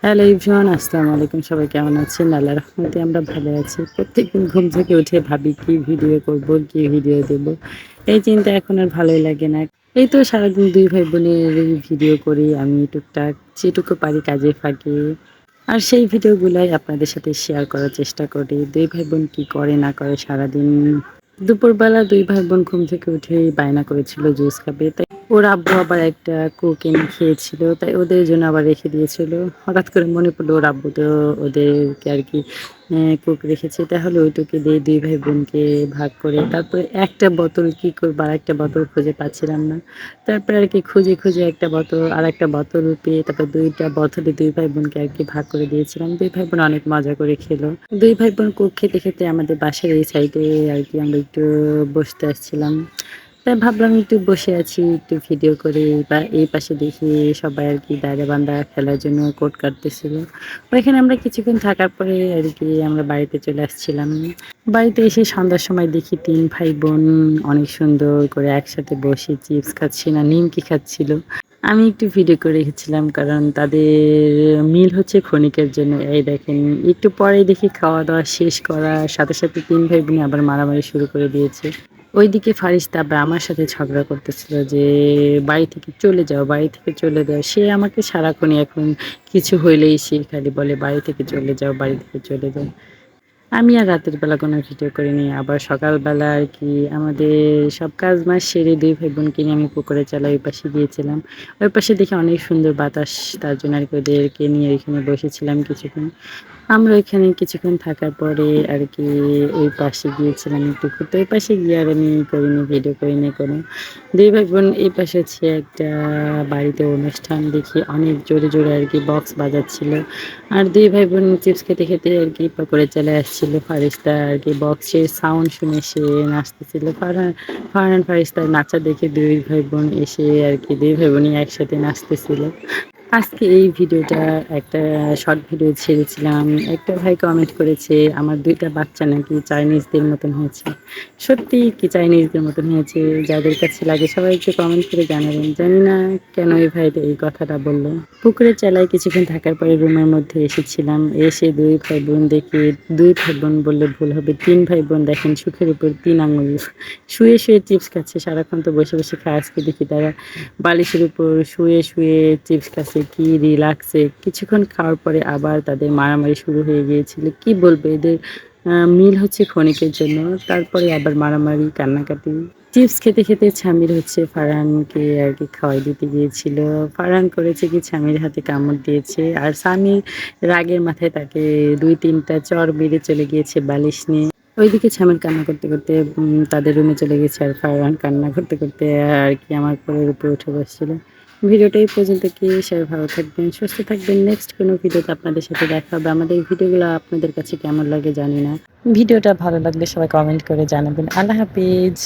Hello everyone, আসসালামু আলাইকুম। সবাই কেমন আছেন? আল্লাহর রহমতে আমরা ভালো আছি। প্রত্যেকদিন ঘুম থেকে উঠে ভাবি কি ভিডিও করব, কি ভিডিও দেব। এই চিন্তা এখন আর ভালোই লাগে না। এই তো সারাদিন ২ ভাই বোনের ভিডিও করি আমি টুকটাক যেটুকু পারি কাজের ফাঁকে। আর সেই ভিডিওগুলাই আপনাদের সাথে শেয়ার করার চেষ্টা করি। ২ ভাই বোন কি করে না করে সারাদিন। দুপুরবেলা ২ ভাই বোন ঘুম থেকে উঠেই বায়না করেছিল জুস খাবে। তাই ওর আব্বু আবার একটা কোক এনে খেয়েছিল। তাই ওদের জন্য আবার রেখে দিয়েছিল। হঠাৎ করে মনে পড়লো ওর আব্বু তো ওদেরকে আরকি কোক রেখেছে। তাহলে ওইটুকু দিয়ে ২ ভাই বোনকে ভাগ করে তারপরে একটা বোতল কি করব, আরেকটা বোতল খুঁজে পাচ্ছিলাম না। তারপরে আরকি খুঁজে আরেকটা বোতল পেয়ে তারপর ২ টা বোতলে ২ ভাই বোনকে আরকি ভাগ করে দিয়েছিলাম। ২ ভাই বোন অনেক মজা করে খেলো। ২ ভাই বোন কোক খেতে আমাদের বাসার এই সাইডে আরকি আমরা একটু বসতে আসছিলাম। তাই ভাবলাম একটু বসে আছি, একটু ভিডিও করি বা এই পাশে দেখি সবাই আরকি দাঁড়া-বান্দা খেলার জন্য কোড কাটতেছিল। ওইখানে আমরা কিছুক্ষণ থাকার পরে আরকি আমরা বাড়িতে চলে আসছিলাম। বাড়িতে এসে সন্ধ্যার সময় দেখি ৩ ভাই বোন অনেক সুন্দর করে একসাথে বসে চিপস খাচ্ছে না নিমকি খাচ্ছিল। আমি একটু ভিডিও করে রেখেছিলাম কারণ তাদের মিল হচ্ছে ক্ষণিকের জন্য। এই দেখেন একটু পরেই দেখি খাওয়া-দাওয়া শেষ করার সাথে ৩ ভাই বোনে আবার মারামারি শুরু করে দিয়েছে। ওইদিকে ফারিস্তা আবার আমার সাথে ঝগড়া করতেছিল যে, "বাড়ি থেকে চলে যাও, বাড়ি থেকে চলে যাও।" সে আমাকে সারাক্ষণই এখন কিছু হইলেই সে খালি বলে, "বাড়ি থেকে চলে যাও, বাড়ি থেকে চলে যাও।" আমি আর রাতের বেলা কোনো ভিডিও করিনি। আবার সকালবেলা আরকি আমাদের সব কাজ-মাজ সেরে ২ ভাই বোনকে নিয়ে আমি পুকুরের চালায় ওই পাশে গিয়েছিলাম। ওই পাশে দেখি অনেক সুন্দর বাতাস। তার জন্য আরকি ওদেরকে নিয়ে ওইখানে বসেছিলাম কিছুক্ষণ। আমরা ওইখানে কিছুক্ষণ থাকার পরে আরকি ওই পাশে গিয়েছিলাম একটু ঘুরতে। ওই পাশে গিয়ে আর আমি করিনি, ভিডিও করিনি কোনো। ২ ভাই বোন এই পাশে হচ্ছে একটা বাড়িতে অনুষ্ঠান দেখি অনেক জোরে আরকি বক্স বাজাচ্ছিল। আর ২ ভাই বোন চিপস খেতে আরকি করে চলে আসছিল। ফারিস্তা আরকি বক্সের সাউন্ড শুনে সে নাচতেছিল। ফারহান ফারিস্তার নাচা দেখে ২ ভাই বোন এসে আরকি ২ ভাই বোনই একসাথে নাচতেছিল। আজকে এই ভিডিওটা একটা শর্ট ভিডিও ছেড়েছিলাম। একটা ভাই কমেন্ট করেছে, "আমার ২ টা বাচ্চা নাকি চাইনিজদের মতন হয়েছে।" সত্যিই কি চাইনিজদের মতন হয়েছে? যাদের কাছে লাগে সবাই একটু কমেন্ট করে জানাবেন। জানি না কেন এই ভাইটা এই কথাটা বলল। পুকুরের চালায় কিছুক্ষণ থাকার পরে রুমের মধ্যে এসেছিলাম। এসে ২ ভাই বোন দেখি ২ ভাই বোন বললে ভুল হবে। ৩ ভাই বোন দেখেন সুখের উপর ৩ আঙুল। শুয়ে চিপস খাচ্ছে। সারাক্ষণ তো বসে খায়। আজকে দেখি তারা বালিশের উপর শুয়ে চিপস খাচ্ছে। কি রিল্যাক্সে। কিছুক্ষণ খাওয়ার পরে আবার তাদের মারামারি শুরু হয়ে গিয়েছিল। কি বলবো এদের মিল হচ্ছে ক্ষণিকের জন্য। তারপরে আবার মারামারি, কান্নাকাটি। চিপস খেতে ছামির হচ্ছে ফারহানকে আরকি খাওয়াই দিতে গিয়েছিল। ফারহান করেছে কি ছামির হাতে কামড় দিয়েছে। আর সামির রাগের মাথায় তাকে ২-৩ টা চড় মেরে চলে গিয়েছে বালিশ নিয়ে। ওইদিকে ছামির কান্না করতে তাদের রুমে চলে গেছে। আর ফারহান কান্না করতে আরকি আমার কোলের উপরে উঠে বসছিল। ভিডিওটা এই পর্যন্ত কি সবাই ভালো থাকবেন, সুস্থ থাকবেন। নেক্সট কোনো ভিডিওতে আপনাদের সাথে দেখা হবে। আমাদের ভিডিওগুলো আপনাদের কাছে কেমন লাগে জানি না। ভিডিওটা ভালো লাগলে সবাই কমেন্ট করে জানাবেন। আল্লাহ হাফেজ।